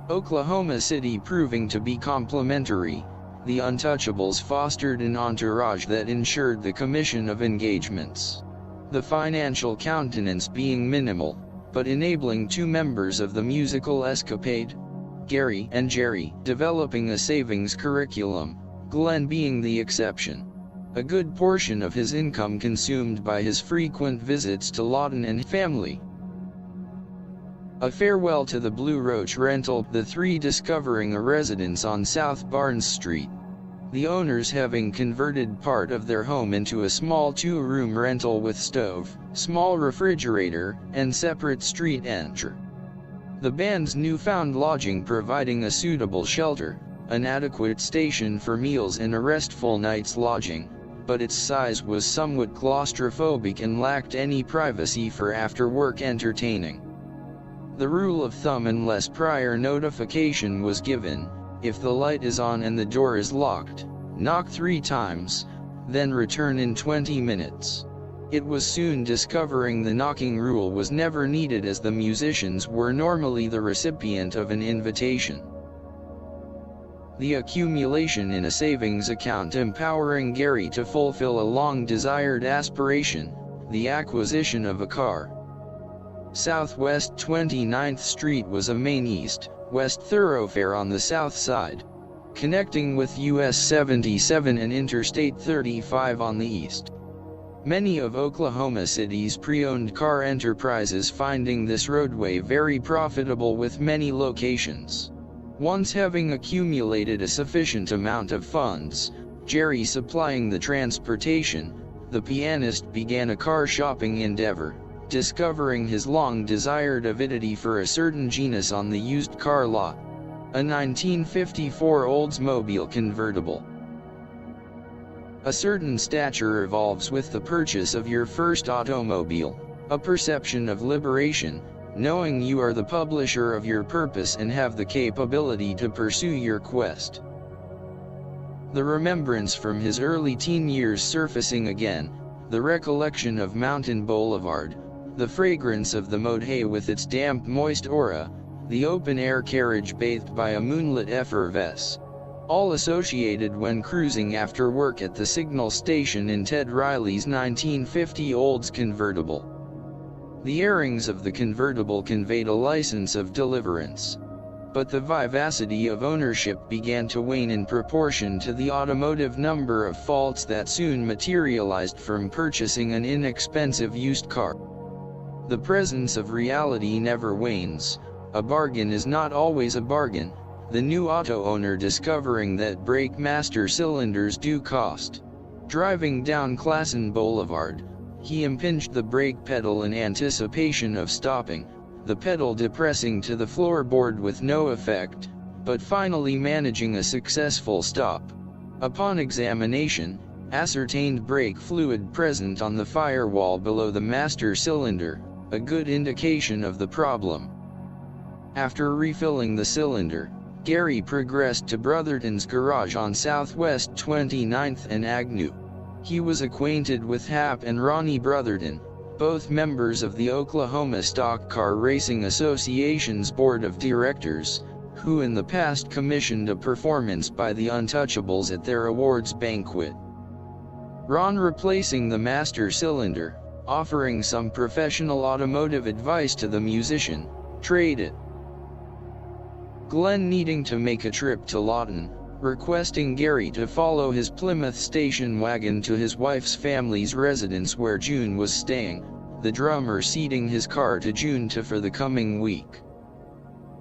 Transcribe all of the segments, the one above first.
Oklahoma City proving to be complementary, the Untouchables fostered an entourage that ensured the commission of engagements. The financial countenance being minimal, but enabling two members of the musical escapade, Gary and Jerry, developing a savings curriculum, Glenn being the exception. A good portion of his income consumed by his frequent visits to Lawton and family. A farewell to the Blue Roach rental, the three discovering a residence on South Barnes Street. The owners having converted part of their home into a small two-room rental with stove, small refrigerator, and separate street entry. The band's newfound lodging providing a suitable shelter, an adequate station for meals and a restful night's lodging, but its size was somewhat claustrophobic and lacked any privacy for after-work entertaining. The rule of thumb, unless prior notification was given, if the light is on and the door is locked, knock 3 times, then return in 20 minutes. It was soon discovering the knocking rule was never needed, as the musicians were normally the recipient of an invitation. The accumulation in a savings account empowering Gary to fulfill a long-desired aspiration, the acquisition of a car. Southwest 29th Street was a main east-west thoroughfare on the south side, connecting with US 77 and Interstate 35 on the east. Many of Oklahoma City's pre-owned car enterprises finding this roadway very profitable, with many locations. Once having accumulated a sufficient amount of funds, Jerry supplying the transportation, the pianist began a car shopping endeavor, discovering his long-desired avidity for a certain genus on the used car lot. A 1954 Oldsmobile convertible. A certain stature evolves with the purchase of your first automobile, a perception of liberation, knowing you are the publisher of your purpose and have the capability to pursue your quest. The remembrance from his early teen years surfacing again, the recollection of Mountain Boulevard, the fragrance of the mowed hay with its damp moist aura, the open-air carriage bathed by a moonlit effervescence. All associated when cruising after work at the signal station in Ted Riley's 1950 Olds convertible. The airings of the convertible conveyed a license of deliverance. But the vivacity of ownership began to wane in proportion to the automotive number of faults that soon materialized from purchasing an inexpensive used car. The presence of reality never wanes. A bargain is not always a bargain. The new auto owner discovering that brake master cylinders do cost. Driving down Classen Boulevard, he impinged the brake pedal in anticipation of stopping, the pedal depressing to the floorboard with no effect, but finally managing a successful stop. Upon examination, ascertained brake fluid present on the firewall below the master cylinder, a good indication of the problem. After refilling the cylinder, Gary progressed to Brotherton's garage on Southwest 29th and Agnew. He was acquainted with Hap and Ronnie Brotherton, both members of the Oklahoma Stock Car Racing Association's board of directors, who in the past commissioned a performance by the Untouchables at their awards banquet. Ron replacing the master cylinder, offering some professional automotive advice to the musician, trade it. Glenn needing to make a trip to Lawton, requesting Gary to follow his Plymouth station wagon to his wife's family's residence where June was staying, the drummer ceding his car to June for the coming week.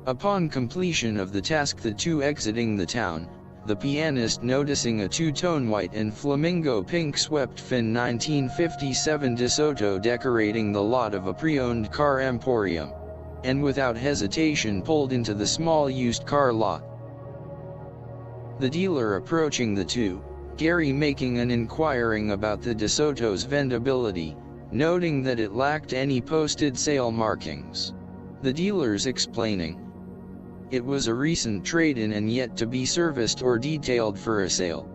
Upon completion of the task, the two exiting the town, the pianist noticing a two-tone white and flamingo pink swept fin 1957 DeSoto decorating the lot of a pre-owned car emporium, and without hesitation pulled into the small used car lot. The dealer approaching the two, Gary making an inquiring about the DeSoto's vendability, noting that it lacked any posted sale markings. The dealers explaining it was a recent trade-in and yet to be serviced or detailed for a sale.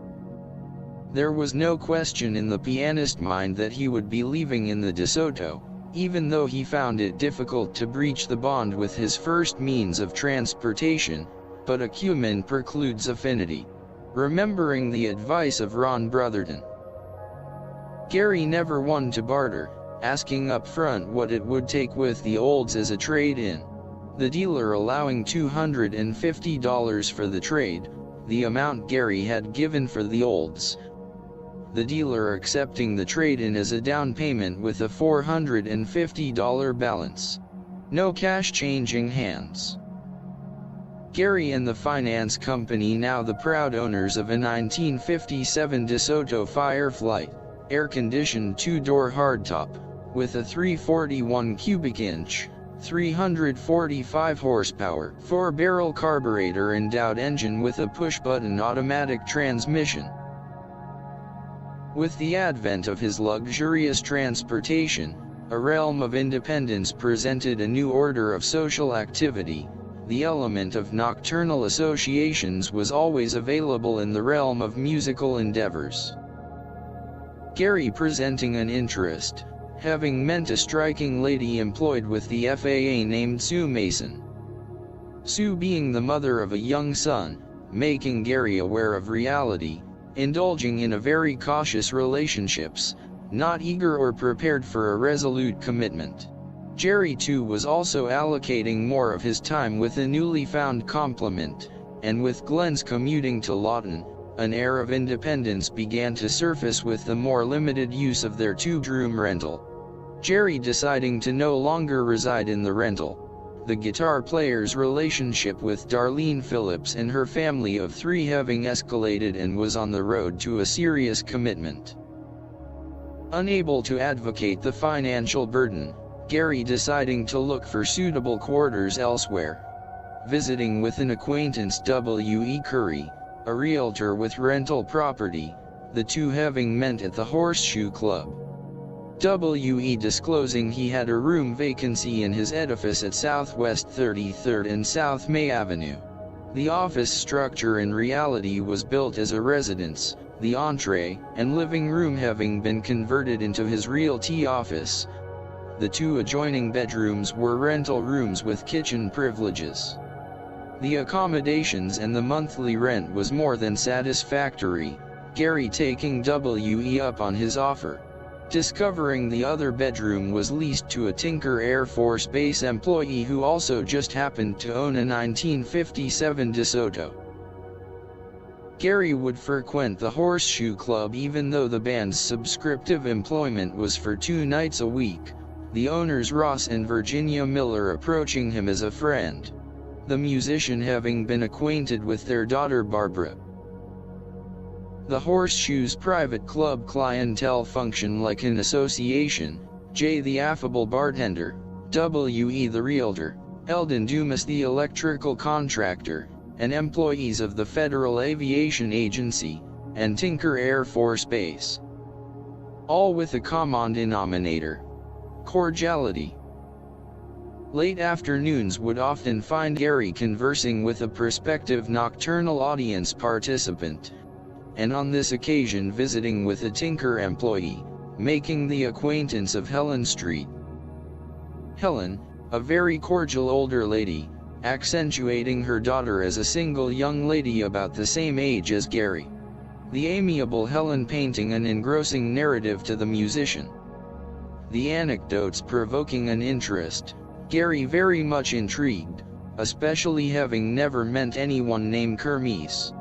There was no question in the pianist's mind that he would be leaving in the DeSoto, even though he found it difficult to breach the bond with his first means of transportation, but acumen precludes affinity. Remembering the advice of Ron Brotherton, Gary never won to barter, asking up front what it would take with the olds as a trade-in. The dealer allowing $250 for the trade, the amount Gary had given for the olds. The dealer accepting the trade-in as a down payment with a $450 balance. No cash changing hands. Gary and the finance company, now the proud owners of a 1957 DeSoto Firefly, air-conditioned two-door hardtop, with a 341 cubic inch, 345 horsepower, 4-barrel carburetor endowed engine with a push-button automatic transmission. With the advent of his luxurious transportation, a realm of independence presented a new order of social activity. The element of nocturnal associations was always available in the realm of musical endeavors. Gary presenting an interest, having met a striking lady employed with the FAA named Sue Mason. Sue being the mother of a young son, making Gary aware of reality, indulging in a very cautious relationships, not eager or prepared for a resolute commitment. Jerry too was also allocating more of his time with a newly found complement, and with Glenn's commuting to Lawton, an air of independence began to surface with the more limited use of their two-bedroom rental. Jerry deciding to no longer reside in the rental. The guitar player's relationship with Darlene Phillips and her family of 3 having escalated and was on the road to a serious commitment. Unable to advocate the financial burden, Gary deciding to look for suitable quarters elsewhere. Visiting with an acquaintance W.E. Curry, a realtor with rental property, the two having met at the Horseshoe Club. W.E. disclosing he had a room vacancy in his edifice at Southwest 33rd and South May Avenue. The office structure in reality was built as a residence, the entree and living room having been converted into his realty office. The 2 adjoining bedrooms were rental rooms with kitchen privileges. The accommodations and the monthly rent was more than satisfactory, Gary taking W.E. up on his offer. Discovering the other bedroom was leased to a Tinker Air Force Base employee who also just happened to own a 1957 DeSoto. Gary would frequent the Horseshoe Club even though the band's subscriptive employment was for 2 nights a week, the owners Ross and Virginia Miller approaching him as a friend. The musician having been acquainted with their daughter Barbara. The Horseshoe's private club clientele functioned like an association, J the affable bartender, W.E. the realtor, Eldon Dumas the electrical contractor, and employees of the Federal Aviation Agency, and Tinker Air Force Base. All with a common denominator: cordiality. Late afternoons would often find Gary conversing with a prospective nocturnal audience participant, and on this occasion visiting with a Tinker employee, making the acquaintance of Helen Street. Helen, a very cordial older lady, accentuating her daughter as a single young lady about the same age as Gary. The amiable Helen painting an engrossing narrative to the musician. The anecdotes provoking an interest, Gary very much intrigued, especially having never met anyone named Kermes.